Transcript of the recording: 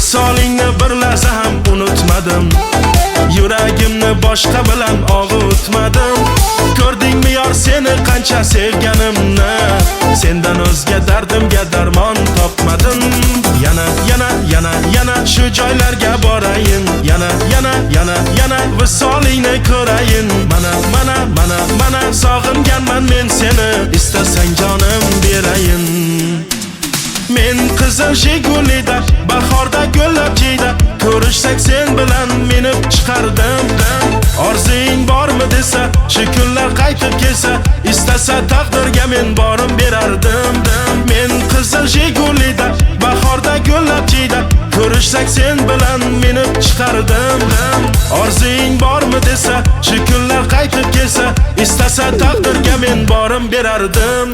Visolingni bir lahza ham unutmadim. Yuragimni boshqa bilan og'utmadim. Ko'rdingmi yor seni qancha sevganimni? Sendan o'zga dardimga darmon topmadim. Yana shu joylarga borayin. Yana visolingni ko'rayin. Mana sog'inganman men seni, istasang jonim berayin. Men qizil Jigulida bahorda gullab jiyda, ko'rishsak sen bilan minib chiqardim. Orzing bormi desa, shu kunlar qaytib kelsa, istasa taqdirga men borim berardim. Men qizil Jigulida bahorda gullab jiyda, ko'rishsak sen bilan minib chiqardim. Orzing bormi desa, shu kunlar qaytib kelsa, istasa taqdirga men borim berardim.